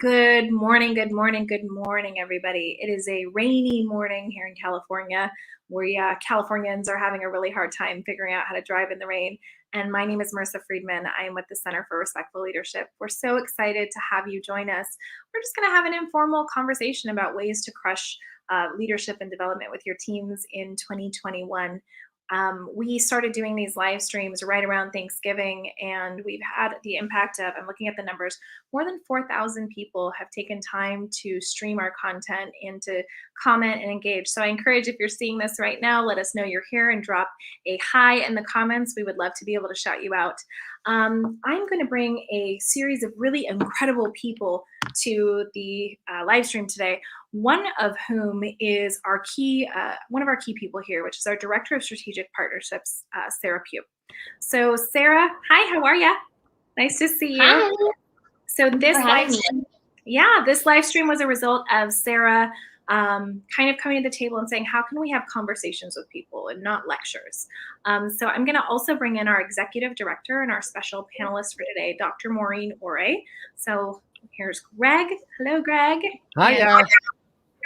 Good morning, good morning, good morning, everybody. It is a rainy morning here in California. Californians are having a really hard time figuring out how to drive in the rain. And my name is Marissa Friedman. I am with the Center for Respectful Leadership. We're so excited to have you join us. We're just going to have an informal conversation about ways to crush leadership and development with your teams in 2021. We started doing these live streams right around Thanksgiving, and we've had the impact of, I'm looking at the numbers, more than 4,000 people have taken time to stream our content and to comment and engage. So I encourage, if you're seeing this right now, let us know you're here and drop a hi in the comments. We would love to be able to shout you out. I'm going to bring a series of really incredible people to the live stream today, one of whom is one of our key people here, which is our Director of Strategic Partnerships, Sarah Pugh. So Sarah, hi, how are you? Nice to see you. Hi. So this live stream was a result of Sarah kind of coming to the table and saying, how can we have conversations with people and not lectures? So I'm going to also bring in our executive director and our special panelist for today, Dr. Maureen Orrey. So here's Greg. Hello, Greg. Hi.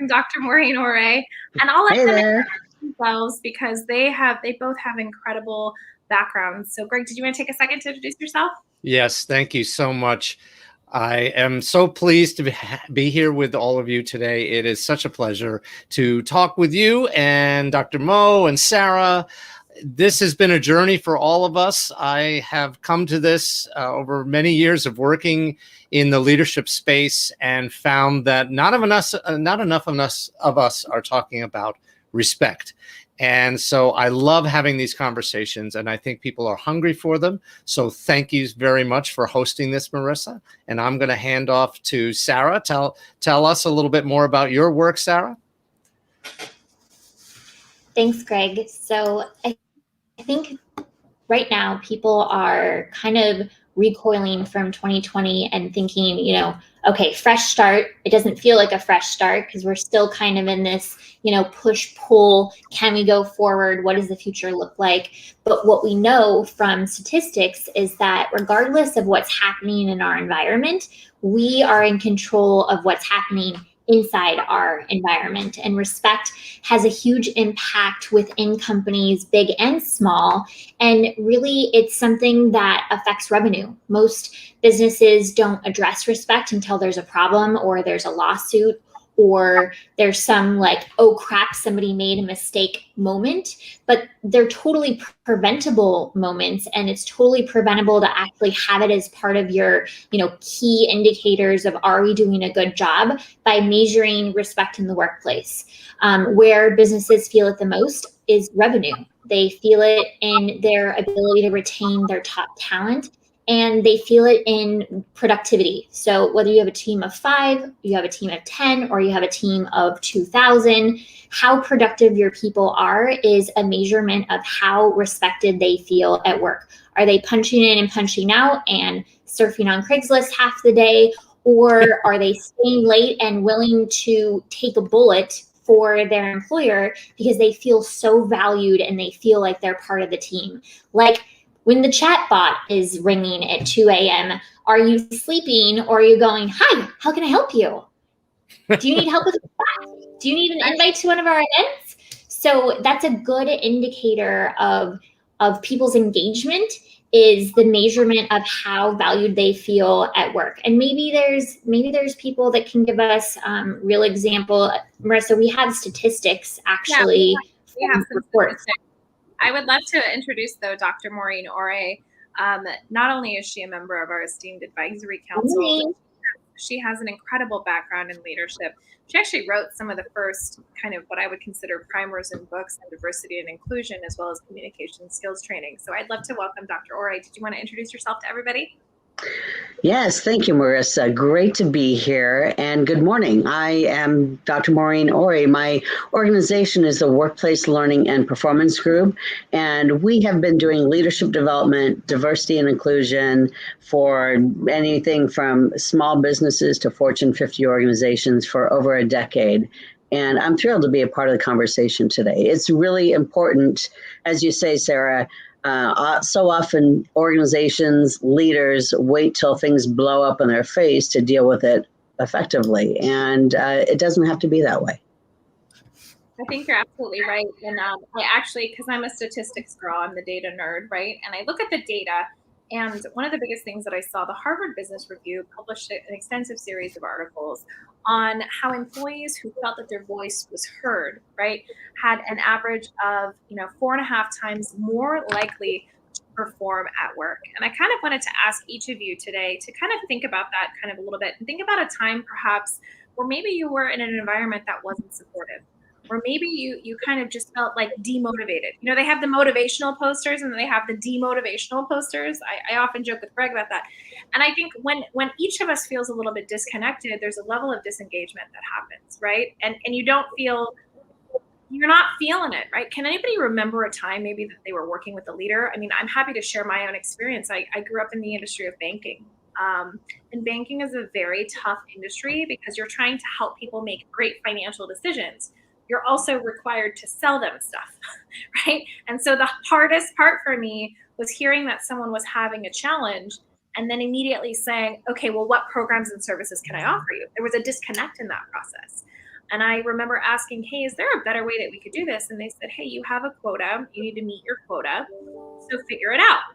I'm Dr. Maureen Orrey. And I'll let them introduce themselves because they both have incredible backgrounds. So Greg, did you want to take a second to introduce yourself? Yes, thank you so much. I am so pleased to be here with all of you today. It is such a pleasure to talk with you and Dr. Mo and Sarah. This has been a journey for all of us. I have come to this over many years of working in the leadership space and found that not enough of us are talking about respect. And so I love having these conversations, and I think people are hungry for them. So thank you very much for hosting this, Marissa. And I'm going to hand off to Sarah. Tell us a little bit more about your work, Sarah. Thanks, Greg. So I think right now people are kind of recoiling from 2020 and thinking, okay, fresh start. It doesn't feel like a fresh start because we're still kind of in this, push pull. Can we go forward? What does the future look like? But what we know from statistics is that regardless of what's happening in our environment, we are in control of what's happening inside our environment. And respect has a huge impact within companies, big and small. And really, it's something that affects revenue. Most businesses don't address respect until there's a problem or there's a lawsuit or there's some oh crap, somebody made a mistake moment, but they're totally preventable moments, and it's totally preventable to actually have it as part of your, key indicators of are we doing a good job by measuring respect in the workplace. Where businesses feel it the most is revenue. They feel it in their ability to retain their top talent, and they feel it in productivity. So whether you have a team of 5, you have a team of 10, or you have a team of 2,000, how productive your people are is a measurement of how respected they feel at work. Are they punching in and punching out and surfing on Craigslist half the day? Or are they staying late and willing to take a bullet for their employer because they feel so valued and they feel like they're part of the team? Like, when the chat bot is ringing at 2 a.m., are you sleeping or are you going, hi, how can I help you? Do you need help with that? Do you need an invite to one of our events? So that's a good indicator of people's engagement, is the measurement of how valued they feel at work. And maybe there's people that can give us real example. Marissa, we have statistics actually. Yeah, we have some reports. I would love to introduce, though, Dr. Maureen Orrey. Not only is she a member of our esteemed advisory council, she has an incredible background in leadership. She actually wrote some of the first kind of what I would consider primers in books on diversity and inclusion, as well as communication skills training. So I'd love to welcome Dr. Orrey. Did you want to introduce yourself to everybody? Yes, thank you, Marissa. Great to be here, and good morning. I am Dr. Maureen Orrey. My organization is the Workplace Learning and Performance Group, and we have been doing leadership development, diversity and inclusion for anything from small businesses to Fortune 50 organizations for over a decade. And I'm thrilled to be a part of the conversation today. It's really important, as you say, Sarah. So often organizations, leaders wait till things blow up in their face to deal with it effectively. And it doesn't have to be that way. I think you're absolutely right. And I actually, because I'm a statistics girl, I'm the data nerd, right? And I look at the data. And one of the biggest things that I saw, the Harvard Business Review published an extensive series of articles on how employees who felt that their voice was heard, right, had an average of 4.5 times more likely to perform at work. And I kind of wanted to ask each of you today to kind of think about that kind of a little bit and think about a time perhaps where maybe you were in an environment that wasn't supportive. Or maybe you kind of just felt like demotivated. They have the motivational posters and they have the demotivational posters. I often joke with Greg about that. And I think when each of us feels a little bit disconnected, there's a level of disengagement that happens, right? And you don't feel, you're not feeling it, right? Can anybody remember a time maybe that they were working with a leader? I mean, I'm happy to share my own experience. I grew up in the industry of banking. And banking is a very tough industry because you're trying to help people make great financial decisions. You're also required to sell them stuff, right? And so the hardest part for me was hearing that someone was having a challenge and then immediately saying, okay, well, what programs and services can I offer you? There was a disconnect in that process. And I remember asking, hey, is there a better way that we could do this? And they said, hey, you have a quota. You need to meet your quota. So figure it out.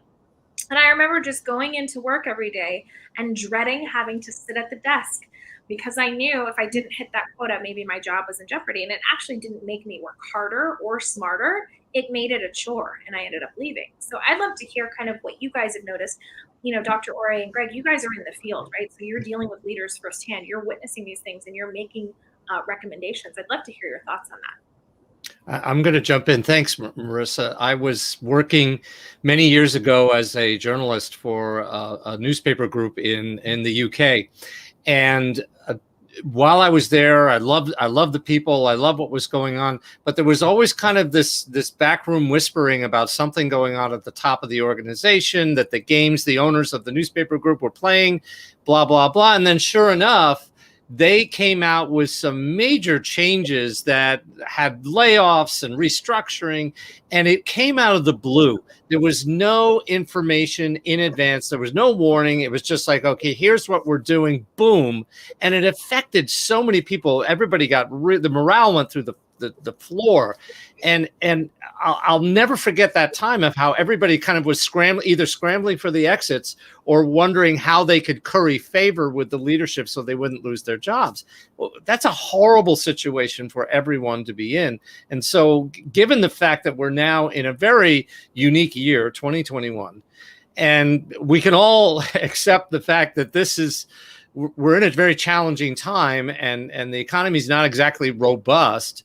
And I remember just going into work every day and dreading having to sit at the desk because I knew if I didn't hit that quota, maybe my job was in jeopardy. And it actually didn't make me work harder or smarter. It made it a chore and I ended up leaving. So I'd love to hear kind of what you guys have noticed. Dr. Orrey and Greg, you guys are in the field, right? So you're dealing with leaders firsthand. You're witnessing these things and you're making recommendations. I'd love to hear your thoughts on that. I'm going to jump in. Thanks, Marissa. I was working many years ago as a journalist for a newspaper group in the UK. And while I was there, I loved the people. I loved what was going on. But there was always kind of this backroom whispering about something going on at the top of the organization, that the games the owners of the newspaper group were playing, blah, blah, blah. And then sure enough, they came out with some major changes that had layoffs and restructuring, and it came out of the blue. There was no information in advance. There was no warning. It was just like, okay, here's what we're doing, boom. And it affected so many people. Everybody got the morale went through the floor. And I'll never forget that time of how everybody kind of was scrambling for the exits or wondering how they could curry favor with the leadership so they wouldn't lose their jobs. Well, that's a horrible situation for everyone to be in. And so given the fact that we're now in a very unique year, 2021, and we can all accept the fact that we're in a very challenging time and the economy is not exactly robust.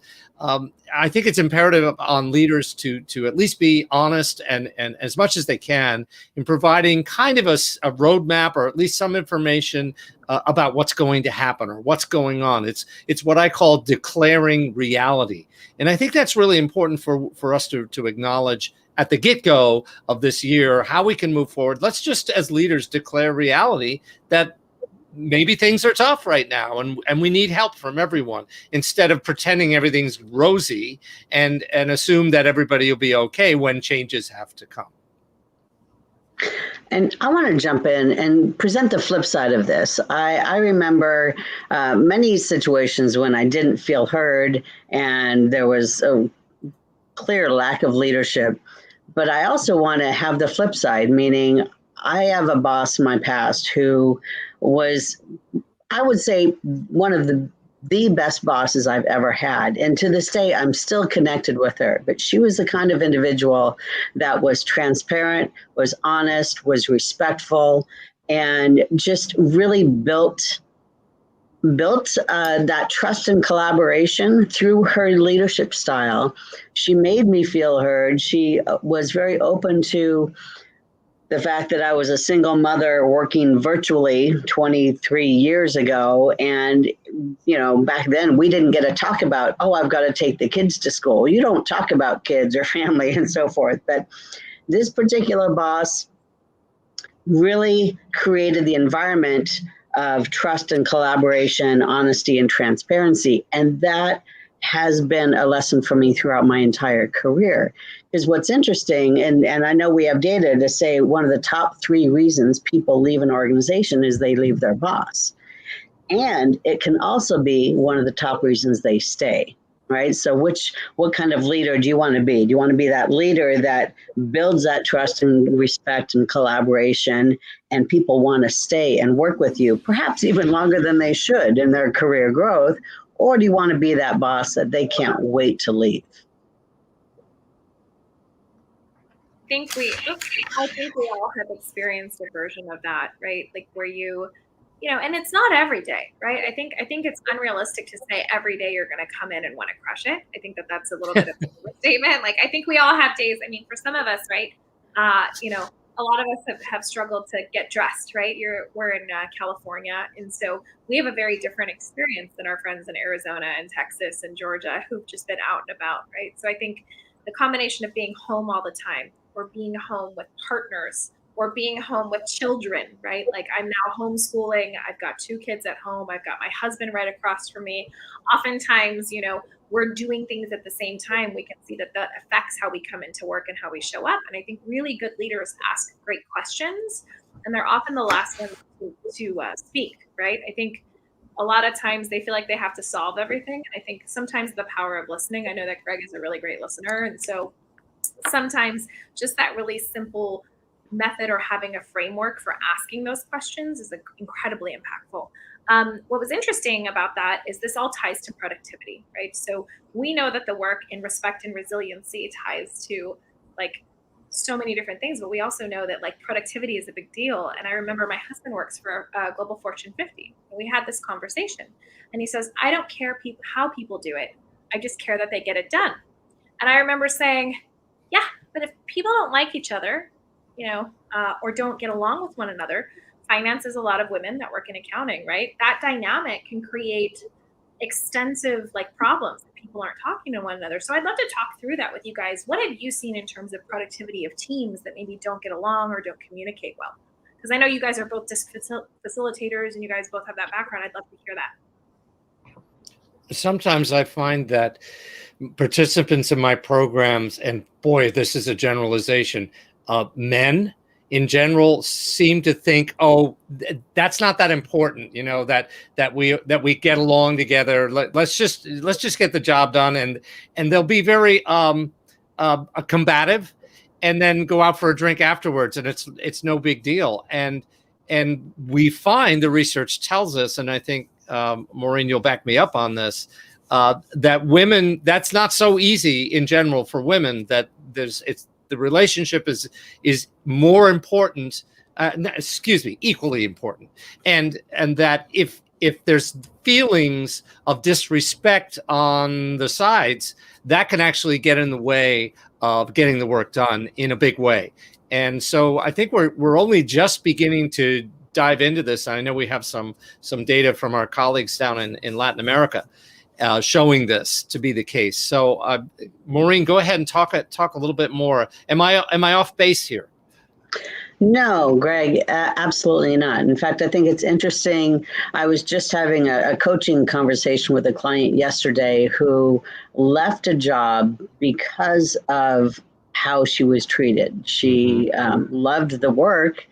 I think it's imperative on leaders to at least be honest and as much as they can in providing kind of a roadmap or at least some information about what's going to happen or what's going on. It's what I call declaring reality. And I think that's really important for us to acknowledge at the get-go of this year, how we can move forward. Let's just, as leaders, declare reality that maybe things are tough right now and we need help from everyone instead of pretending everything's rosy and assume that everybody will be okay when changes have to come. And I want to jump in and present the flip side of this. I remember many situations when I didn't feel heard and there was a clear lack of leadership. But I also want to have the flip side, meaning I have a boss in my past who was, I would say, one of the best bosses I've ever had. And to this day, I'm still connected with her. But she was the kind of individual that was transparent, was honest, was respectful, and just really built that trust and collaboration through her leadership style. She made me feel heard. She was very open to the fact that I was a single mother working virtually 23 years ago. And, back then we didn't get to talk about, I've got to take the kids to school. You don't talk about kids or family and so forth. But this particular boss really created the environment of trust and collaboration, honesty and transparency. And that has been a lesson for me throughout my entire career. Because what's interesting, and I know we have data to say one of the top 3 reasons people leave an organization is they leave their boss. And it can also be one of the top reasons they stay, right? So what kind of leader do you want to be? Do you want to be that leader that builds that trust and respect and collaboration, and people want to stay and work with you, perhaps even longer than they should in their career growth? Or do you want to be that boss that they can't wait to leave? I think we all have experienced a version of that, right? Like where and it's not every day, right? I think it's unrealistic to say every day you're going to come in and want to crush it. I think that's a little bit of a statement. Like I think we all have days. I mean, for some of us, right? A lot of us have struggled to get dressed, right? We're in California, and so we have a very different experience than our friends in Arizona and Texas and Georgia who've just been out and about, right? So I think the combination of being home all the time, or being home with partners, or being home with children, right? Like I'm now homeschooling. I've got 2 kids at home. I've got my husband right across from me. Oftentimes, we're doing things at the same time. We can see that affects how we come into work and how we show up. And I think really good leaders ask great questions, and they're often the last ones to speak, right? I think a lot of times they feel like they have to solve everything. And I think sometimes the power of listening. I know that Greg is a really great listener, and so sometimes just that really simple method or having a framework for asking those questions is incredibly impactful. What was interesting about that is this all ties to productivity, right? So we know that the work in respect and resiliency ties to like so many different things, but we also know that like productivity is a big deal. And I remember my husband works for Global Fortune 50. And we had this conversation, and he says, I don't care how people do it. I just care that they get it done. And I remember saying, yeah, but if people don't like each other, or don't get along with one another, finance is a lot of women that work in accounting, right? That dynamic can create extensive problems that people aren't talking to one another. So I'd love to talk through that with you guys. What have you seen in terms of productivity of teams that maybe don't get along or don't communicate well? Because I know you guys are both facilitators and you guys both have that background. I'd love to hear that. Sometimes I find that participants in my programs, and boy, this is a generalization, men in general seem to think, oh, that's not that important, that we get along together. Let's just get the job done, and they'll be very combative, and then go out for a drink afterwards, and it's no big deal. And we find, the research tells us, and I think Maureen, you'll back me up on this, that women, that's not so easy in general for women. That the relationship is more important, equally important, and that if there's feelings of disrespect on the sides, that can actually get in the way of getting the work done in a big way. And so I think we're only just beginning to dive into this. I know we have some data from our colleagues down in Latin America showing this to be the case. So, Maureen, go ahead and talk a little bit more. Am I off base here? No, Greg, absolutely not. In fact, I think it's interesting. I was just having a coaching conversation with a client yesterday who left a job because of how she was treated. She loved the work,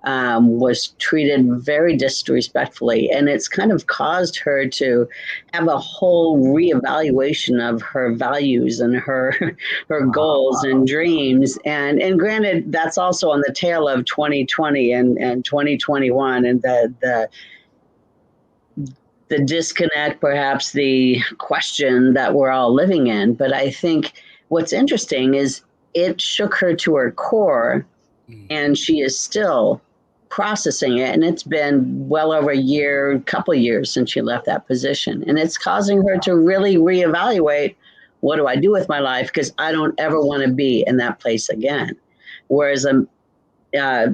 was treated very disrespectfully, and it's kind of caused her to have a whole reevaluation of her values and her goals and dreams. And granted, that's also on the tail of 2020 and 2021, and the disconnect, perhaps the question that we're all living in. But I think what's interesting is it shook her to her core, and she is still processing it. And it's been well over a couple of years since she left that position. And it's causing her to really reevaluate, what do I do with my life? Because I don't ever want to be in that place again. Whereas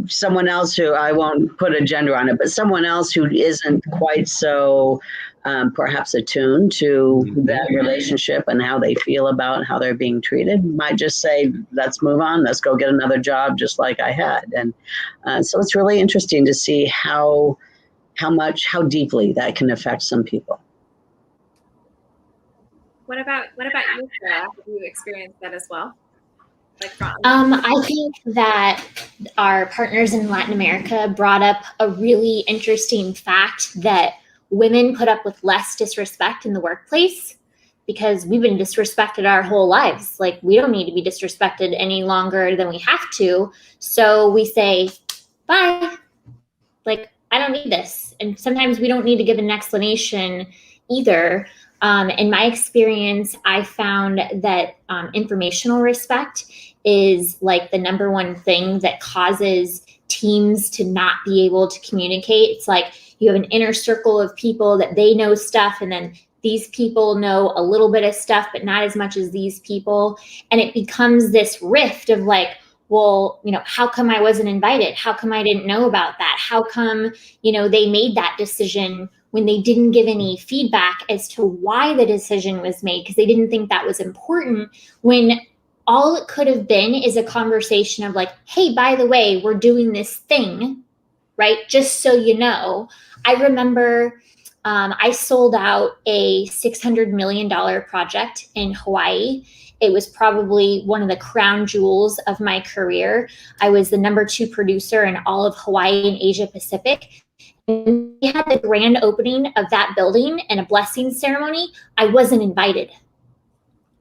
someone else who, I won't put a gender on it, but someone else who isn't quite so perhaps attuned to that relationship and how they feel about how they're being treated might just say, let's move on, let's go get another job just like I had. And so it's really interesting to see how deeply that can affect some people. What about you, Sarah? Have you experienced that as well? I think that our partners in Latin America brought up a really interesting fact that women put up with less disrespect in the workplace because we've been disrespected our whole lives. Like, we don't need to be disrespected any longer than we have to. So we say, bye. Like, I don't need this. And sometimes we don't need to give an explanation either. In my experience, I found that informational respect is like the number one thing that causes teams to not be able to communicate. It's like you have an inner circle of people that they know stuff, and then these people know a little bit of stuff, but not as much as these people. And it becomes this rift of like, well, how come I wasn't invited? How come I didn't know about that? How come, they made that decision when they didn't give any feedback as to why the decision was made, because they didn't think that was important, when all it could have been is a conversation of like, hey, by the way, we're doing this thing, right? Just so you know. I remember I sold out a $600 million project in Hawaii. It was probably one of the crown jewels of my career. I was the number 2 producer in all of Hawaii and Asia Pacific. And we had the grand opening of that building and a blessing ceremony. I wasn't invited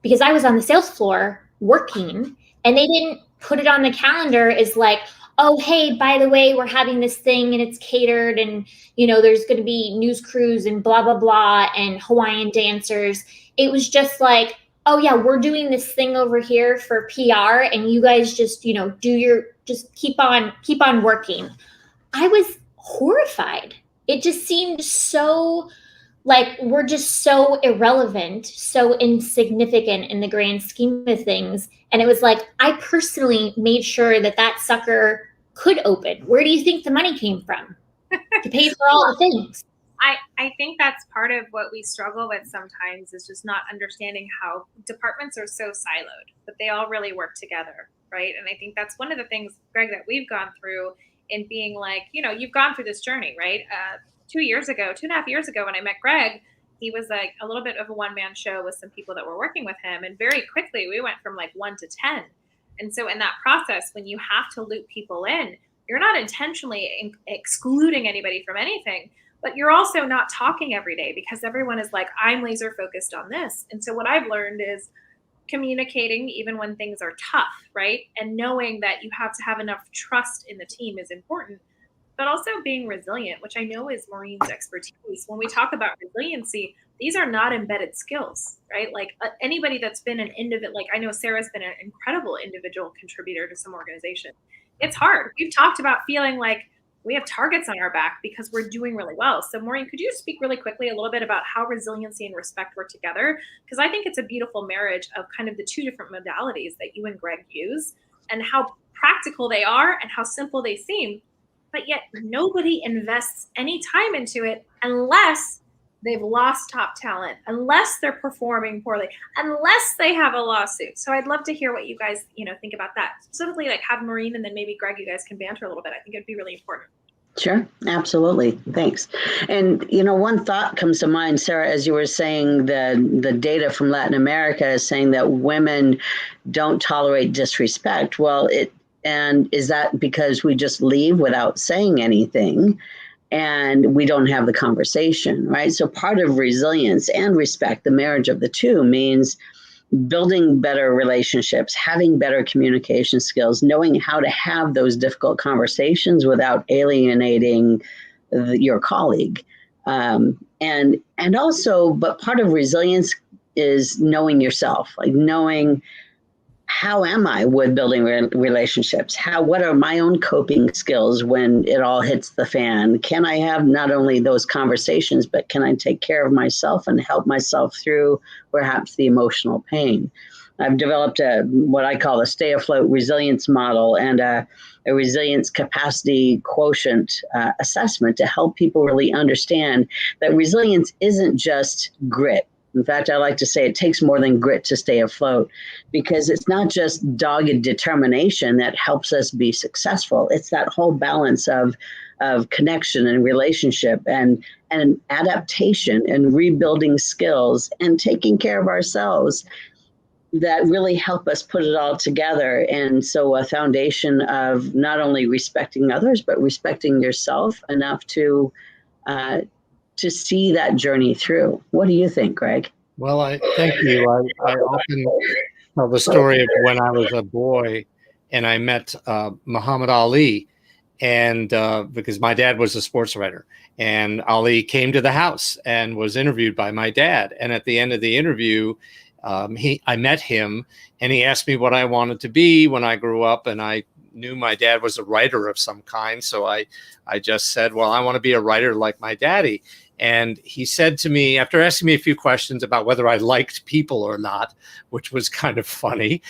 because I was on the sales floor working, and they didn't put it on the calendar as like, oh, hey, by the way, we're having this thing and it's catered, and there's going to be news crews and blah, blah, blah, and Hawaiian dancers. It was just like, oh yeah, we're doing this thing over here for PR, and you guys just, just keep on working. I was horrified. It just seemed so like we're just so irrelevant, so insignificant in the grand scheme of things. And it was like, I personally made sure that sucker could open. Where do you think the money came from to pay for all the things? I think that's part of what we struggle with sometimes, is just not understanding how departments are so siloed, but they all really work together, right? And I think that's one of the things, Greg, that we've gone through in being like, you've gone through this journey, right? 2.5 years ago, when I met Greg, he was like a little bit of a one-man show with some people that were working with him. And very quickly, we went from like 1 to 10. And so in that process, when you have to loop people in, you're not intentionally excluding anybody from anything, but you're also not talking every day because everyone is like, I'm laser focused on this. And so what I've learned is communicating even when things are tough, right? And knowing that you have to have enough trust in the team is important, but also being resilient, which I know is Maureen's expertise. When we talk about resiliency, these are not embedded skills, right? Like anybody that's been an individual, like I know Sarah's been an incredible individual contributor to some organization. It's hard. We've talked about feeling like we have targets on our back because we're doing really well. So Maureen, could you speak really quickly a little bit about how resiliency and respect work together? Because I think it's a beautiful marriage of kind of the 2 different modalities that you and Greg use, and how practical they are and how simple they seem, but yet nobody invests any time into it unless they've lost top talent, unless they're performing poorly, unless they have a lawsuit. So I'd love to hear what you guys, think about that. Specifically, like have Maureen and then maybe Greg, you guys can banter a little bit. I think it'd be really important. Sure, absolutely. Thanks. And, one thought comes to mind, Sarah, as you were saying, the data from Latin America is saying that women don't tolerate disrespect. Well, and is that because we just leave without saying anything and we don't have the conversation, right? So part of resilience and respect, the marriage of the two, means building better relationships, having better communication skills, knowing how to have those difficult conversations without alienating your colleague. And also, but part of resilience is knowing yourself, like knowing, how am I with building relationships? What are my own coping skills when it all hits the fan? Can I have not only those conversations, but can I take care of myself and help myself through perhaps the emotional pain? I've developed what I call a stay afloat resilience model and a resilience capacity quotient assessment to help people really understand that resilience isn't just grit. In fact, I like to say it takes more than grit to stay afloat, because it's not just dogged determination that helps us be successful. It's that whole balance of connection and relationship and adaptation and rebuilding skills and taking care of ourselves that really help us put it all together. And so a foundation of not only respecting others, but respecting yourself enough to to see that journey through. What do you think, Greg? Well, I thank you. I often tell the story of when I was a boy and I met Muhammad Ali, and because my dad was a sports writer, and Ali came to the house and was interviewed by my dad. And at the end of the interview, I met him, and he asked me what I wanted to be when I grew up, and I knew my dad was a writer of some kind, so I just said, well, I want to be a writer like my daddy. And he said to me, after asking me a few questions about whether I liked people or not, which was kind of funny,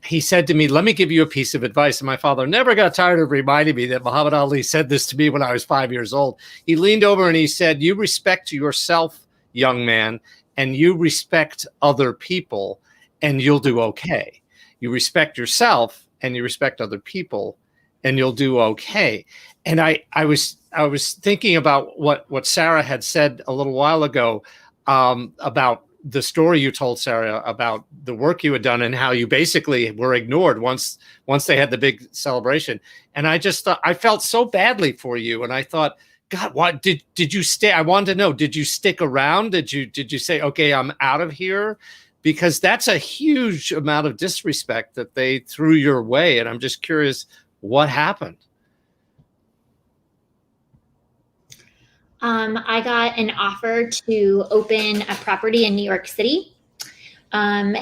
he said to me, let me give you a piece of advice. And my father never got tired of reminding me that Muhammad Ali said this to me when I was 5 years old. He leaned over and he said, you respect yourself, young man, and you respect other people, and you'll do okay. You respect yourself and you respect other people, and you'll do okay. And I was thinking about what Sarah had said a little while ago about the story you told, Sarah, about the work you had done and how you basically were ignored once they had the big celebration. And I just thought, I felt so badly for you. And I thought, God, what did you stay? I wanted to know, did you stick around? Did you say, okay, I'm out of here? Because that's a huge amount of disrespect that they threw your way. And I'm just curious what happened. I got an offer to open a property in New York City. And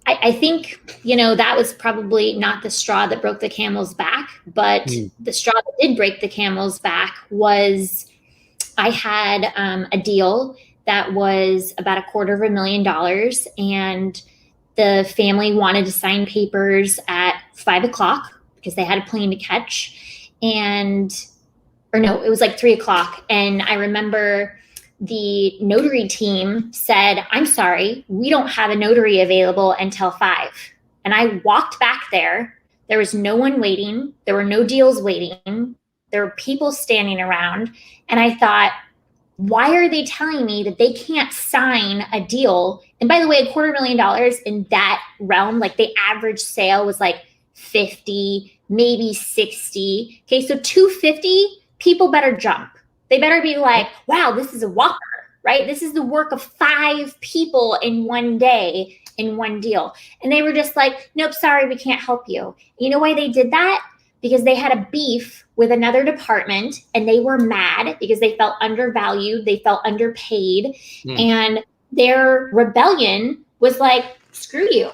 I think, that was probably not the straw that broke the camel's back, but the straw that did break the camel's back was I had a deal that was about $250,000, and the family wanted to sign papers at 5:00 because they had a plane to catch. Or no, it was like 3:00. And I remember the notary team said, I'm sorry, we don't have a notary available until 5. And I walked back there. There was no one waiting. There were no deals waiting. There were people standing around. And I thought, why are they telling me that they can't sign a deal? And by the way, $250,000 in that realm, like the average sale was like 50, maybe 60. Okay, so 250, people better jump. They better be like, wow, this is a whopper, right? This is the work of 5 people in one day, in one deal. And they were just like, nope, sorry, we can't help you. You know why they did that? Because they had a beef with another department, and they were mad because they felt undervalued, they felt underpaid, and their rebellion was like, screw you.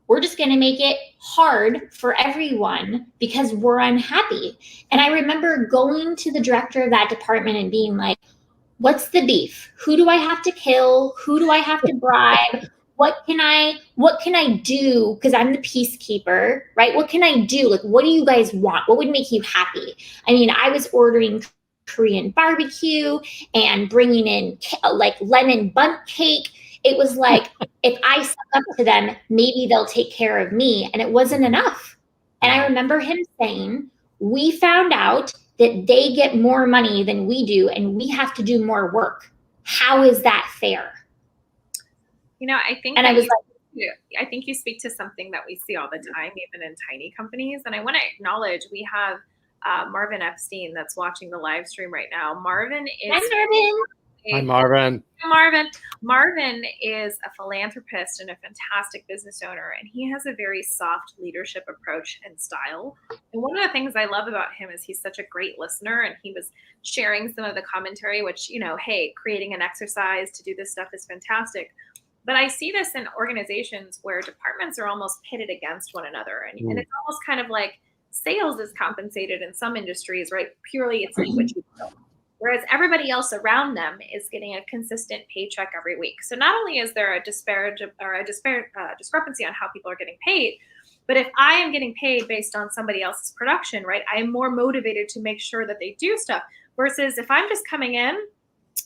We're just going to make it hard for everyone because we're unhappy. And I remember going to the director of that department and being like, what's the beef? Who do I have to kill? Who do I have to bribe? What can I do? Because I'm the peacekeeper, right? What can I do? Like, what do you guys want? What would make you happy? I mean, I was ordering Korean barbecue and bringing in like lemon bundt cake. It was like, if I suck up to them, maybe they'll take care of me. And it wasn't enough. And I remember him saying, we found out that they get more money than we do, and we have to do more work. How is that fair? I think, and I was I think you speak to something that we see all the time, even in tiny companies. And I want to acknowledge we have Marvin Epstein that's watching the live stream right now. Marvin is. Hi, Marvin. Hi, Marvin. Marvin is a philanthropist and a fantastic business owner, and he has a very soft leadership approach and style. And one of the things I love about him is he's such a great listener, and he was sharing some of the commentary, which, hey, creating an exercise to do this stuff is fantastic. But I see this in organizations where departments are almost pitted against one another. And it's almost kind of like sales is compensated in some industries, right? Purely it's like what you do. Whereas everybody else around them is getting a consistent paycheck every week. So not only is there a disparity on how people are getting paid, but if I am getting paid based on somebody else's production, right, I am more motivated to make sure that they do stuff. Versus if I'm just coming in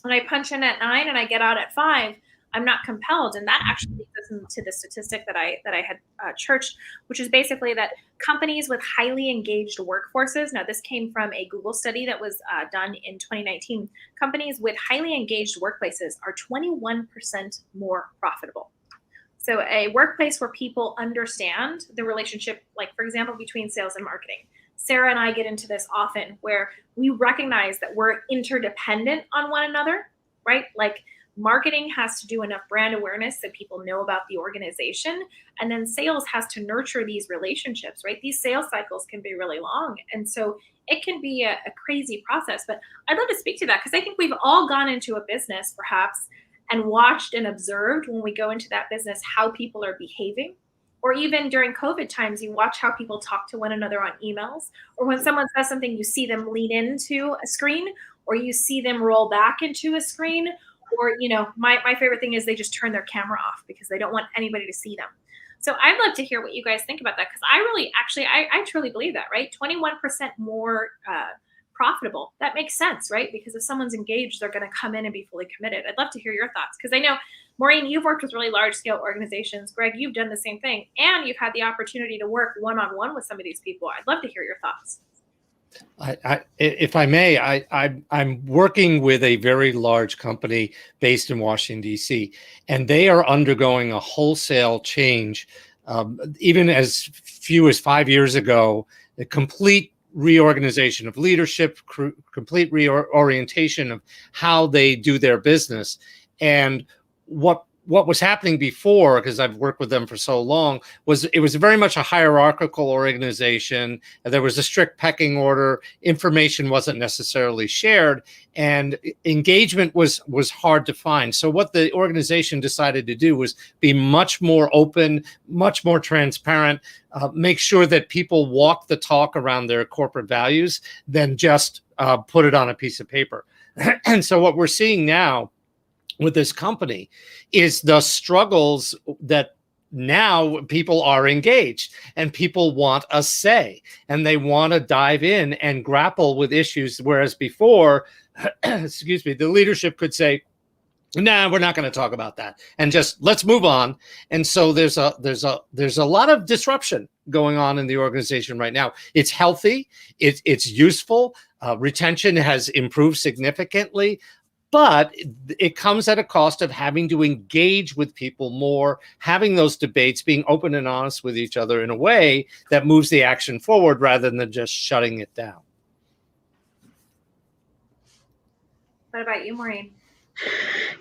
and I punch in at 9 and I get out at 5, I'm not compelled. And that actually leads us into the statistic that I had churched, which is basically that companies with highly engaged workforces, now this came from a Google study that was done in 2019, companies with highly engaged workplaces are 21% more profitable. So a workplace where people understand the relationship, like for example, between sales and marketing. Sarah and I get into this often, where we recognize that we're interdependent on one another, right? Like marketing has to do enough brand awareness that people know about the organization. And then sales has to nurture these relationships, right? These sales cycles can be really long. And so it can be a crazy process. But I'd love to speak to that, because I think we've all gone into a business perhaps and watched and observed when we go into that business how people are behaving. Or even during COVID times, you watch how people talk to one another on emails, or when someone says something, you see them lean into a screen, or you see them roll back into a screen, or, you know, my favorite thing is they just turn their camera off because they don't want anybody to see them. So I'd love to hear what you guys think about that, because I really, actually, I truly believe that, right? 21% more profitable. That makes sense, right? Because if someone's engaged, they're going to come in and be fully committed. I'd love to hear your thoughts, because I know, Maureen, you've worked with really large scale organizations. Greg, you've done the same thing, and you've had the opportunity to work one-on-one with some of these people. I'd love to hear your thoughts. If I may, I'm working with a very large company based in Washington, D.C., and they are undergoing a wholesale change. Even as few as 5 years ago, a complete reorganization of leadership, complete reorientation of how they do their business. And what was happening before, because I've worked with them for so long, was it was very much a hierarchical organization. There was a strict pecking order. Information wasn't necessarily shared, and engagement was hard to find. So what the organization decided to do was be much more open, much more transparent, make sure that people walk the talk around their corporate values than just put it on a piece of paper. And so what we're seeing now with this company is the struggles that now people are engaged and people want a say and they want to dive in and grapple with issues. Whereas before, excuse me, the leadership could say, nah, we're not going to talk about that, and just let's move on. And so there's a lot of disruption going on in the organization right now. It's healthy. It's useful. Retention has improved significantly. But it comes at a cost of having to engage with people more, having those debates, being open and honest with each other in a way that moves the action forward rather than just shutting it down. What about you, Maureen?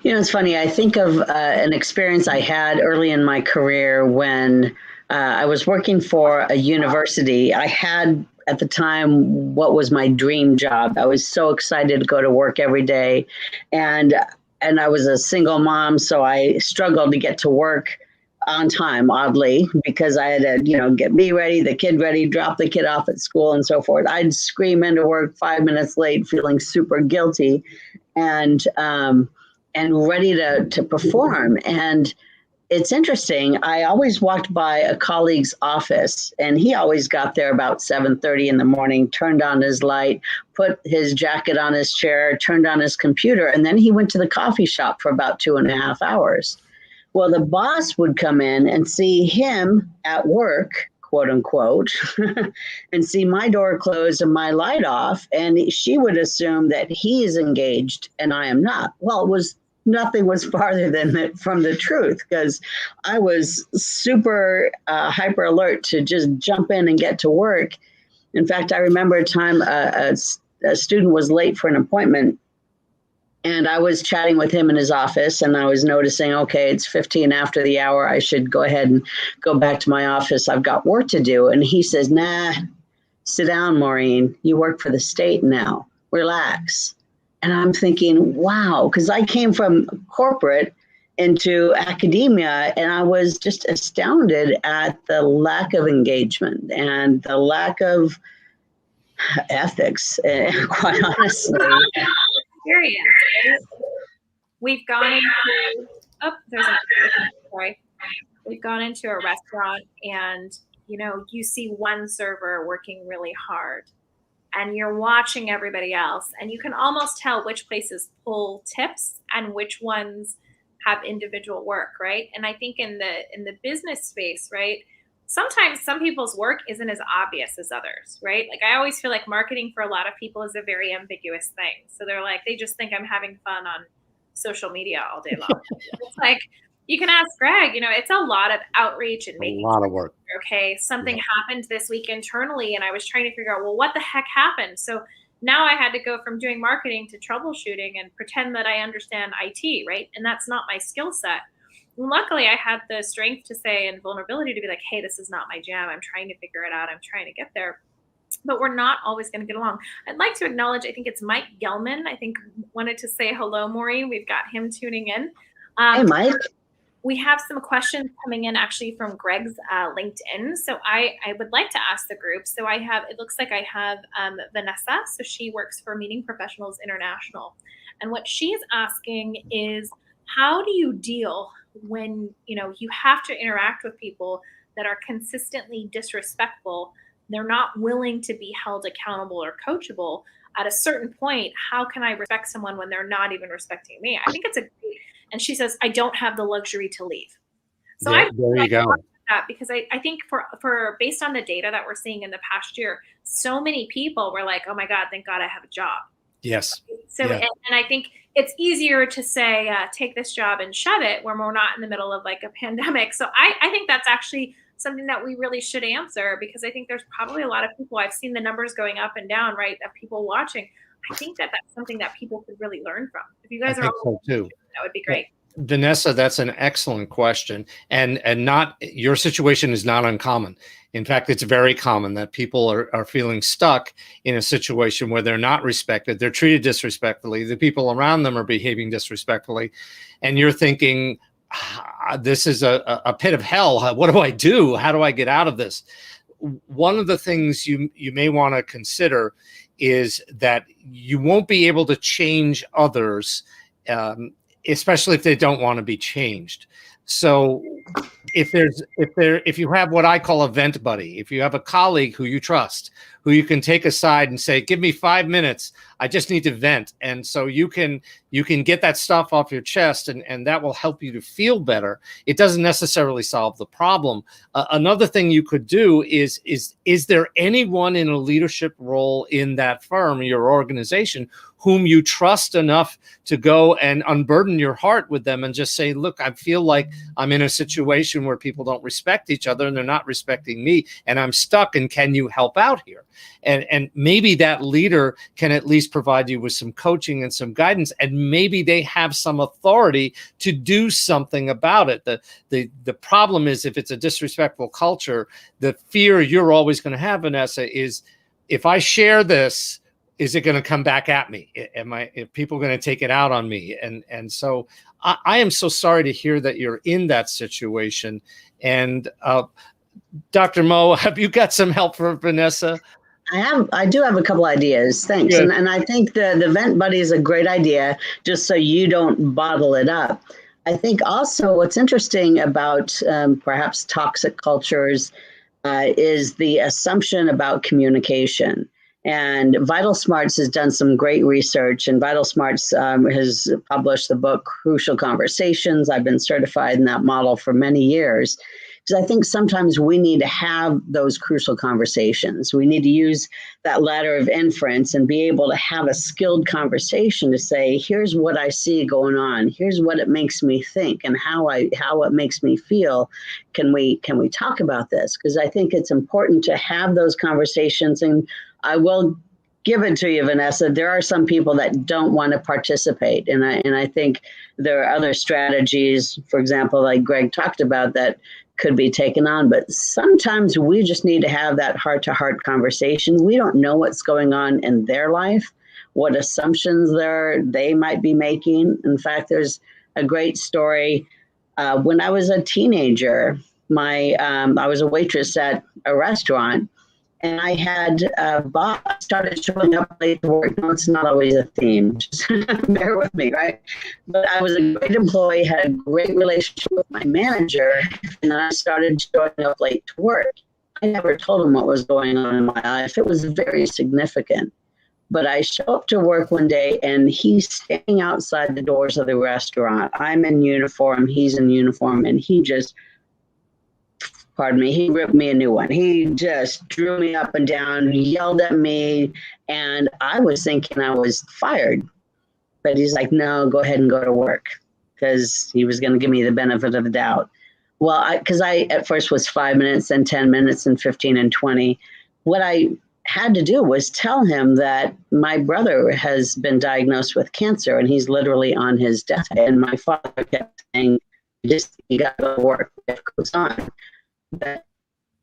You know, it's funny. I think of an experience I had early in my career when I was working for a university. I had at the time what was my dream job. I was so excited to go to work every day, and I was a single mom, so I struggled to get to work on time, oddly, because I had to, you know, get me ready, the kid ready, drop the kid off at school, and so forth. I'd scream into work 5 minutes late, feeling super guilty, and ready to perform. And it's interesting. I always walked by a colleague's office, and he always got there about 7:30 in the morning, turned on his light, put his jacket on his chair, turned on his computer, and then he went to the coffee shop for about 2.5 hours. Well, the boss would come in and see him at work, quote unquote, and see my door closed and my light off, and she would assume that he is engaged and I am not. Well, nothing was farther from the truth, because I was super hyper alert to just jump in and get to work. In fact, I remember a time a student was late for an appointment, and I was chatting with him in his office, and I was noticing, okay, it's 15 after the hour. I should go ahead and go back to my office. I've got work to do. And he says, nah, sit down, Maureen. You work for the state now. Relax. And I'm thinking, wow, because I came from corporate into academia, and I was just astounded at the lack of engagement and the lack of ethics, quite honestly. Experience. We've gone into, We've gone into a restaurant, and, you know, you see one server working really hard, and you're watching everybody else, and you can almost tell which places pull tips and which ones have individual work, right? And I think in the business space, right, sometimes some people's work isn't as obvious as others, right? Like, I always feel like marketing for a lot of people is a very ambiguous thing. So they're like, they just think I'm having fun on social media all day long. It's like, You can ask Greg. You know, it's a lot of outreach and A making lot of work. sure, okay, something Yeah. happened this week internally, and I was trying to figure out, well, what the heck happened? So now I had to go from doing marketing to troubleshooting and pretend that I understand IT, right? And that's not my skill set. And luckily, I had the strength to say and vulnerability to be like, hey, this is not my jam. I'm trying to figure it out. I'm trying to get there. But we're not always going to get along. I'd like to acknowledge, I think it's Mike Gelman, I think wanted to say hello, Maureen. We've got him tuning in. Hey, Mike. We have some questions coming in actually from Greg's LinkedIn. So I would like to ask the group. So I have, it looks like I have Vanessa. So she works for Meeting Professionals International. And what she's asking is, how do you deal when, you know, you have to interact with people that are consistently disrespectful? They're not willing to be held accountable or coachable. At a certain point, how can I respect someone when they're not even respecting me? I think it's a great, and she says, I don't have the luxury to leave. So Yeah, there you go. That because I think for based on the data that we're seeing in the past year, so many people were like, oh my God, thank God I have a job. Yes. So, Yeah. and I think it's easier to say, take this job and shove it when we're not in the middle of like a pandemic. So I think that's actually something that we really should answer, because I think there's probably a lot of people, I've seen the numbers going up and down, right, of people watching. I think that that's something that people could really learn from. If you guys I think so too. That would be great. Vanessa, that's an excellent question. And not, your situation is not uncommon. In fact, it's very common that people are feeling stuck in a situation where they're not respected. They're treated disrespectfully. The people around them are behaving disrespectfully. And you're thinking, this is a pit of hell. What do I do? How do I get out of this? One of the things you may want to consider is that you won't be able to change others, especially if they don't want to be changed. So if you have what I call a vent buddy, if you have a colleague who you trust, who you can take aside and say, give me 5 minutes, I just need to vent. And so you can get that stuff off your chest, and that will help you to feel better. It doesn't necessarily solve the problem. Another thing you could do is there anyone in a leadership role in that firm, your organization, whom you trust enough to go and unburden your heart with them and just say, look, I feel like I'm in a situation where people don't respect each other and they're not respecting me, and I'm stuck, and can you help out here? And maybe that leader can at least provide you with some coaching and some guidance, and maybe they have some authority to do something about it. The problem is, if it's a disrespectful culture, the fear you're always going to have, Vanessa, is, if I share this, is it going to come back at me? Are people going to take it out on me? And so I am so sorry to hear that you're in that situation. And Dr. Mo, have you got some help for Vanessa? I do have a couple ideas. Thanks. Good. And I think the vent buddy is a great idea, just so you don't bottle it up. I think also what's interesting about perhaps toxic cultures is the assumption about communication. And Vital Smarts has done some great research, and Vital Smarts has published the book Crucial Conversations. I've been certified in that model for many years, because I think sometimes we need to have those crucial conversations. We need to use that ladder of inference and be able to have a skilled conversation to say, here's what I see going on. Here's what it makes me think and how it makes me feel. Can we talk about this? Because I think it's important to have those conversations. And I will give it to you, Vanessa. There are some people that don't want to participate. And I think there are other strategies, for example, like Greg talked about, that could be taken on. But sometimes we just need to have that heart-to-heart conversation. We don't know what's going on in their life, what assumptions they might be making. In fact, there's a great story. When I was a teenager, I was a waitress at a restaurant, and I had boss started showing up late to work. No, it's not always a theme. Just bear with me, right? But I was a great employee, had a great relationship with my manager, and then I started showing up late to work. I never told him what was going on in my life. It was very significant. But I show up to work one day, and he's standing outside the doors of the restaurant. I'm in uniform, he's in uniform, and he ripped me a new one. He just drew me up and down, yelled at me, and I was thinking I was fired. But he's like, no, go ahead and go to work. because he was going to give me the benefit of the doubt. Well, because I at first was 5 minutes and 10 minutes and 15 and 20. What I had to do was tell him that my brother has been diagnosed with cancer and he's literally on his deathbed. And my father kept saying, you got to go to work, life goes on. But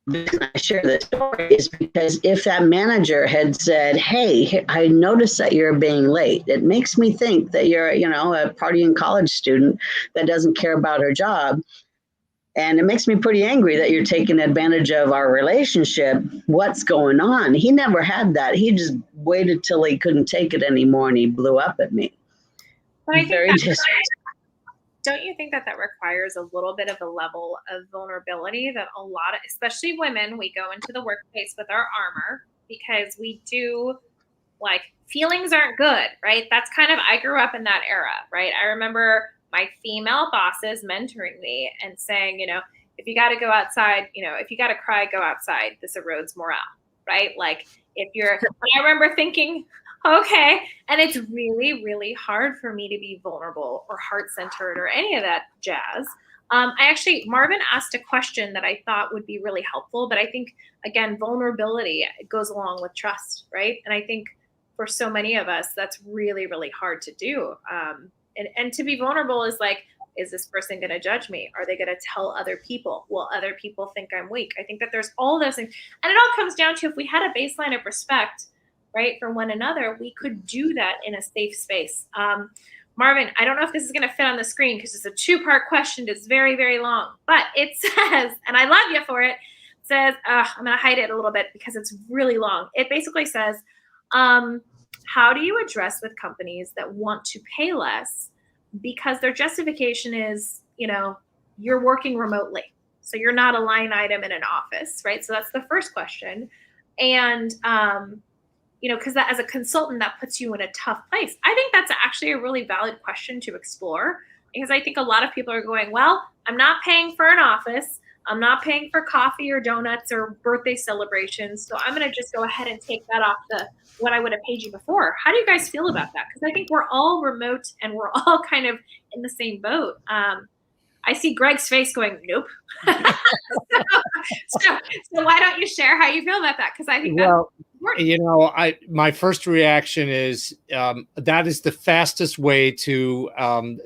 the reason I share this story is because if that manager had said, hey, I noticed that you're being late, it makes me think that you're, a partying college student that doesn't care about her job. And it makes me pretty angry that you're taking advantage of our relationship. What's going on? He never had that. He just waited till he couldn't take it anymore and he blew up at me. But I think don't you think that requires a little bit of a level of vulnerability that a lot of, especially women, we go into the workplace with our armor because we do, like, feelings aren't good, right? That's kind of, I grew up in that era, right? I remember my female bosses mentoring me and saying, if you got to go outside, if you got to cry, go outside. This erodes morale, right? Like I remember thinking, okay. And it's really, really hard for me to be vulnerable or heart-centered or any of that jazz. Marvin asked a question that I thought would be really helpful, but I think, again, vulnerability goes along with trust, right? And I think for so many of us, that's really, really hard to do. And to be vulnerable is like, is this person going to judge me? Are they going to tell other people? Will other people think I'm weak? I think that there's all those things. And it all comes down to, if we had a baseline of respect, right, for one another, we could do that in a safe space. Marvin, I don't know if this is going to fit on the screen because it's a two-part question. It's very, very long. But it says, and I love you for it, it says, I'm going to hide it a little bit because it's really long. It basically says, how do you address with companies that want to pay less because their justification is, you're working remotely, so you're not a line item in an office, right? So that's the first question. And, because that, as a consultant, that puts you in a tough place. I think that's actually a really valid question to explore, because I think a lot of people are going, well, I'm not paying for an office. I'm not paying for coffee or donuts or birthday celebrations. So I'm going to just go ahead and take that off what I would have paid you before. How do you guys feel about that? Because I think we're all remote and we're all kind of in the same boat. I see Greg's face going, nope. so why don't you share how you feel about that? Because I think that's important. My first reaction is that is the fastest way to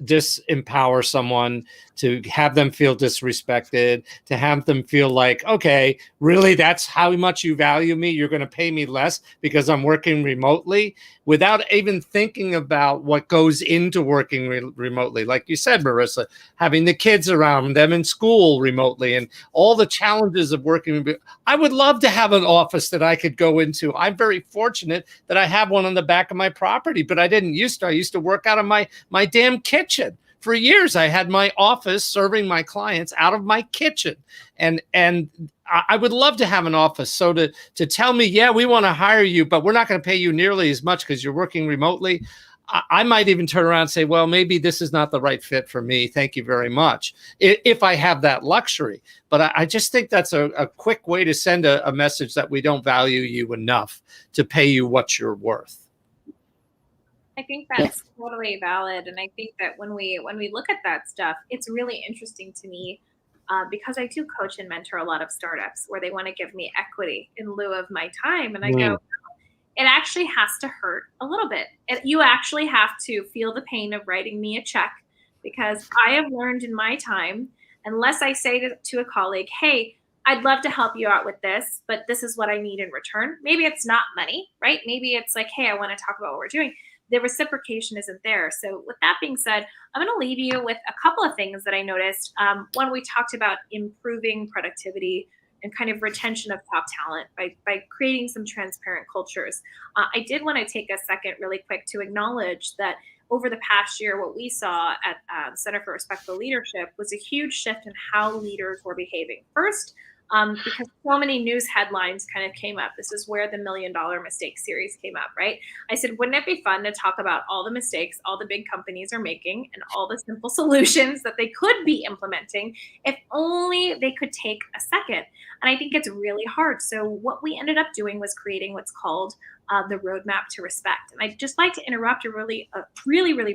disempower someone, to have them feel disrespected, to have them feel like, okay, really, that's how much you value me? You're going to pay me less because I'm working remotely, without even thinking about what goes into working remotely. Like you said, Marissa, having the kids around, them in school remotely, and all the challenges of working. I would love to have an office that I could go into. I'm very fortunate that I have one on the back of my property, but I didn't used to. I used to work out of my damn kitchen. For years, I had my office serving my clients out of my kitchen. And I would love to have an office. So to tell me, yeah, we want to hire you, but we're not going to pay you nearly as much because you're working remotely, I might even turn around and say, well, maybe this is not the right fit for me. Thank you very much, if I have that luxury. But I just think that's a quick way to send a message that we don't value you enough to pay you what you're worth. I think that's totally valid. And I think that when we look at that stuff, it's really interesting to me because I do coach and mentor a lot of startups where they want to give me equity in lieu of my time. And I go, it actually has to hurt a little bit. You actually have to feel the pain of writing me a check, because I have learned in my time, unless I say to a colleague, hey, I'd love to help you out with this, but this is what I need in return. Maybe it's not money, right? Maybe it's like, hey, I want to talk about what we're doing. The reciprocation isn't there. So with that being said, I'm going to leave you with a couple of things that I noticed. One, we talked about improving productivity and kind of retention of top talent by creating some transparent cultures. I did want to take a second really quick to acknowledge that over the past year, what we saw at Center for Respectful Leadership was a huge shift in how leaders were behaving. First, because so many news headlines kind of came up. This is where the $1 Million Mistake series came up, right? I said, wouldn't it be fun to talk about all the mistakes all the big companies are making and all the simple solutions that they could be implementing if only they could take a second? And I think it's really hard. So what we ended up doing was creating what's called the roadmap to respect. And I'd just like to interrupt really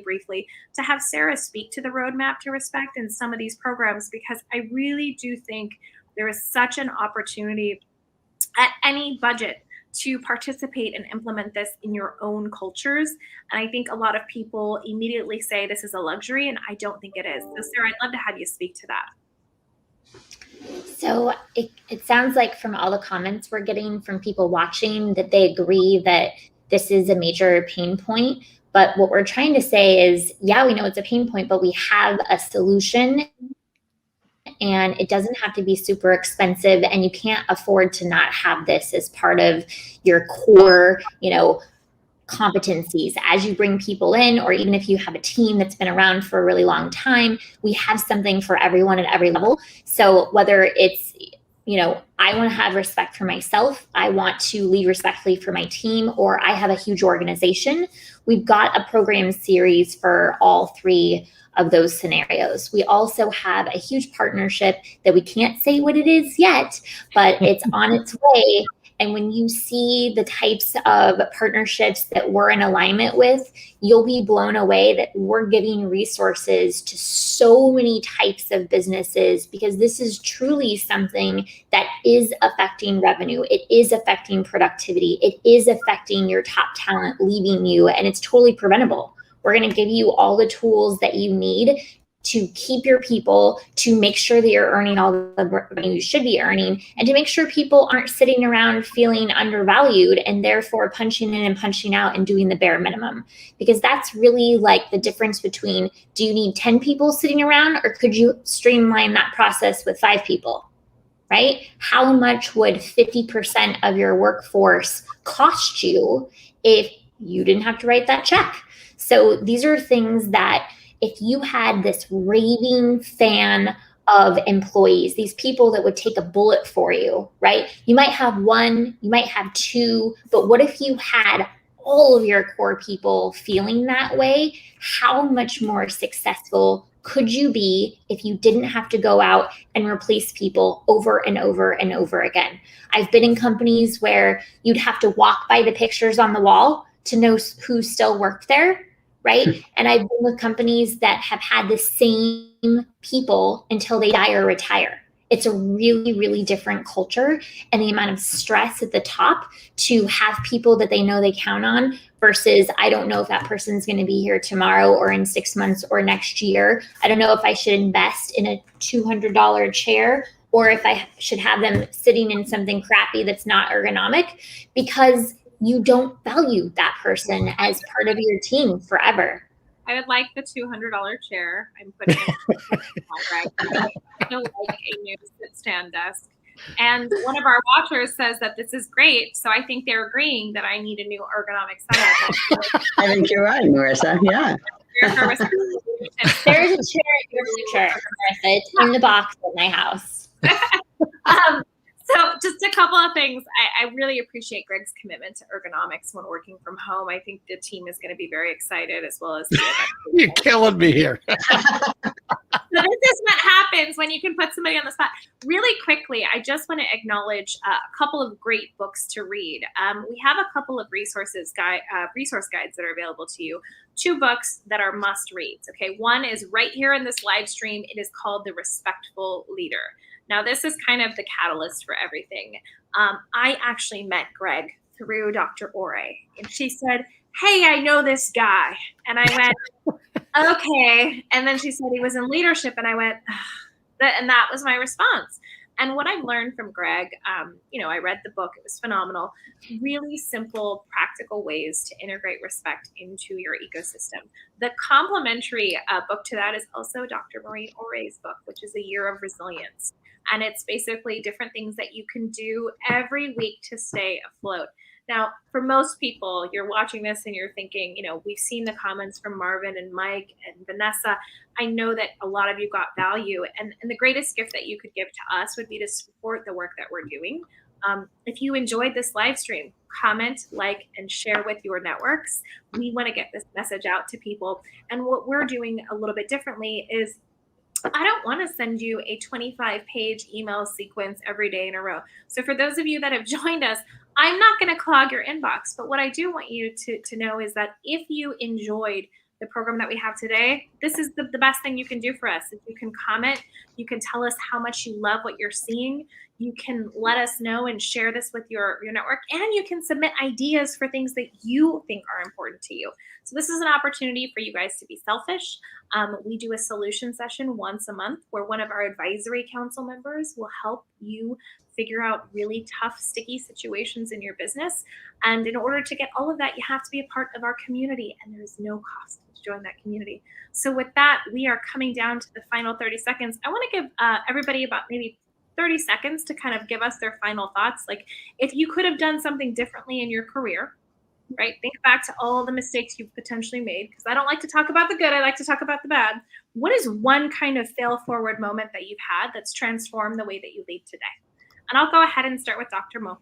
briefly to have Sarah speak to the roadmap to respect and some of these programs, because I really do think there is such an opportunity at any budget to participate and implement this in your own cultures. And I think a lot of people immediately say this is a luxury, and I don't think it is. So Sarah, I'd love to have you speak to that. So it sounds like from all the comments we're getting from people watching that they agree that this is a major pain point. But what we're trying to say is, yeah, we know it's a pain point, but we have a solution, and it doesn't have to be super expensive, and you can't afford to not have this as part of your core, competencies as you bring people in, or even if you have a team that's been around for a really long time. We have something for everyone at every level. So whether it's, I want to have respect for myself, I want to lead respectfully for my team, or I have a huge organization, we've got a program series for all three of those scenarios. We also have a huge partnership that we can't say what it is yet, but it's on its way. And when you see the types of partnerships that we're in alignment with, you'll be blown away that we're giving resources to so many types of businesses, because this is truly something that is affecting revenue. It is affecting productivity. It is affecting your top talent leaving you, and it's totally preventable. We're going to give you all the tools that you need to keep your people, to make sure that you're earning all the revenue you should be earning, and to make sure people aren't sitting around feeling undervalued and therefore punching in and punching out and doing the bare minimum. Because that's really like the difference between, do you need 10 people sitting around, or could you streamline that process with 5 people, right? How much would 50% of your workforce cost you if you didn't have to write that check? So these are things that, if you had this raving fan of employees, these people that would take a bullet for you, right? You might have 1, you might have 2, but what if you had all of your core people feeling that way? How much more successful could you be if you didn't have to go out and replace people over and over and over again? I've been in companies where you'd have to walk by the pictures on the wall to know who still worked there, right? And I've been with companies that have had the same people until they die or retire. It's a really, really different culture, and the amount of stress at the top to have people that they know they count on versus, I don't know if that person's going to be here tomorrow or in 6 months or next year. I don't know if I should invest in a $200 chair or if I should have them sitting in something crappy that's not ergonomic, because you don't value that person as part of your team forever. I would like the $200 chair. I'm putting it in my I still like a new sit-stand desk. And one of our watchers says that this is great. So I think they're agreeing that I need a new ergonomic setup. I think you're right, Marissa. Yeah. There's a chair in your future, Marissa. It's in the box at my house. So just a couple of things. I really appreciate Greg's commitment to ergonomics when working from home. I think the team is going to be very excited, as well as You're killing me here. So this is what happens when you can put somebody on the spot. Really quickly, I just want to acknowledge a couple of great books to read. We have a couple of resource guides that are available to you. 2 books that are must reads. Okay, one is right here in this live stream. It is called The Respectful Leader. Now, this is kind of the catalyst for everything. I actually met Greg through Dr. Orrey, and she said, "Hey, I know this guy." And I went, "Okay." And then she said he was in leadership, and I went, and that was my response. And what I've learned from Greg, I read the book, it was phenomenal. Really simple, practical ways to integrate respect into your ecosystem. The complementary book to that is also Dr. Maureen Orrey's book, which is A Year of Resilience. And it's basically different things that you can do every week to stay afloat. Now, for most people, you're watching this and you're thinking, we've seen the comments from Marvin and Mike and Vanessa. I know that a lot of you got value. And the greatest gift that you could give to us would be to support the work that we're doing. If you enjoyed this live stream, comment, like, and share with your networks. We want to get this message out to people. And what we're doing a little bit differently is I don't want to send you a 25-page email sequence every day in a row. So for those of you that have joined us, I'm not going to clog your inbox. But what I do want you to know is that if you enjoyed the program that we have today, this is the best thing you can do for us. If you can comment, you can tell us how much you love what you're seeing. You can let us know and share this with your network, and you can submit ideas for things that you think are important to you. So this is an opportunity for you guys to be selfish. We do a solution session once a month where one of our advisory council members will help you figure out really tough, sticky situations in your business. And in order to get all of that, you have to be a part of our community, and there's no cost to join that community. So with that, we are coming down to the final 30 seconds. I want to give everybody about maybe 30 seconds to kind of give us their final thoughts. Like, if you could have done something differently in your career, right? Think back to all the mistakes you've potentially made, because I don't like to talk about the good. I like to talk about the bad. What is one kind of fail forward moment that you've had that's transformed the way that you lead today? And I'll go ahead and start with Dr. Mo.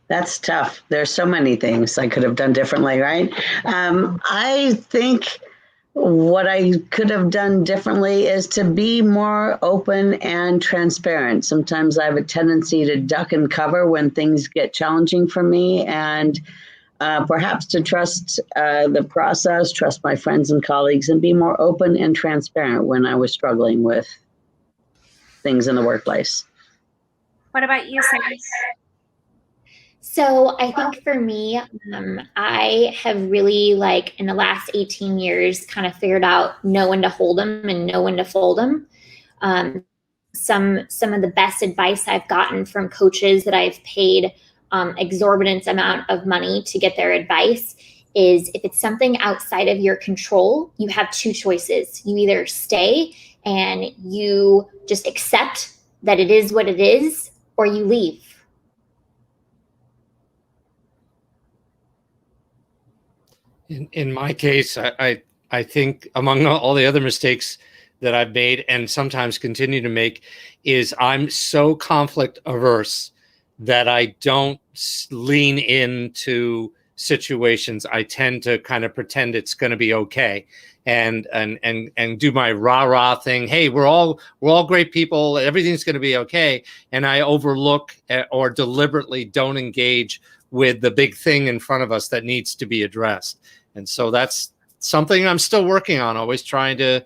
That's tough. There's so many things I could have done differently, right? I think what I could have done differently is to be more open and transparent. Sometimes I have a tendency to duck and cover when things get challenging for me, and perhaps to trust the process, trust my friends and colleagues, and be more open and transparent when I was struggling with things in the workplace. What about you, Sarah? So I think for me, I have really, in the last 18 years, kind of figured out know when to hold them and know when to fold them. Some of the best advice I've gotten from coaches that I've paid exorbitant amount of money to get their advice is, if it's something outside of your control, you have two choices. You either stay and you just accept that it is what it is, or you leave. In my case, I think among all the other mistakes that I've made and sometimes continue to make is I'm so conflict averse that I don't lean into situations. I tend to kind of pretend it's going to be okay and do my rah-rah thing. Hey, we're all great people. Everything's going to be okay. And I overlook or deliberately don't engage with the big thing in front of us that needs to be addressed. And so that's something I'm still working on, always trying to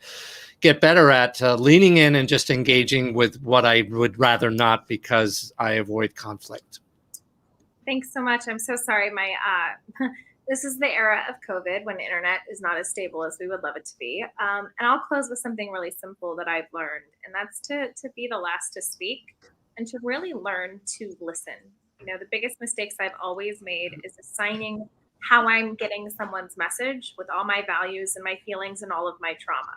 get better at leaning in and just engaging with what I would rather not, because I avoid conflict. Thanks so much. I'm so sorry. This is the era of COVID when the internet is not as stable as we would love it to be. And I'll close with something really simple that I've learned, and that's to be the last to speak and to really learn to listen. The biggest mistakes I've always made is assigning how I'm getting someone's message with all my values and my feelings and all of my trauma.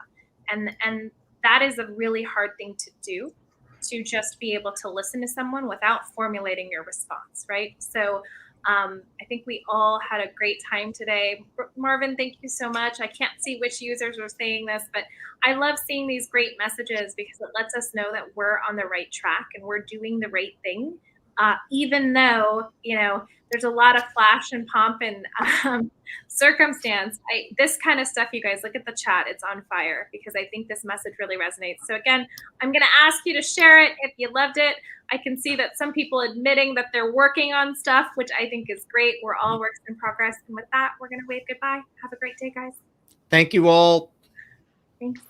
And that is a really hard thing to do, to just be able to listen to someone without formulating your response, right? So I think we all had a great time today. Marvin, thank you so much. I can't see which users are saying this, but I love seeing these great messages because it lets us know that we're on the right track and we're doing the right thing. Even though, there's a lot of flash and pomp and circumstance. This kind of stuff, you guys, look at the chat. It's on fire because I think this message really resonates. So again, I'm going to ask you to share it if you loved it. I can see that some people admitting that they're working on stuff, which I think is great. We're all works in progress. And with that, we're going to wave goodbye. Have a great day, guys. Thank you all. Thanks.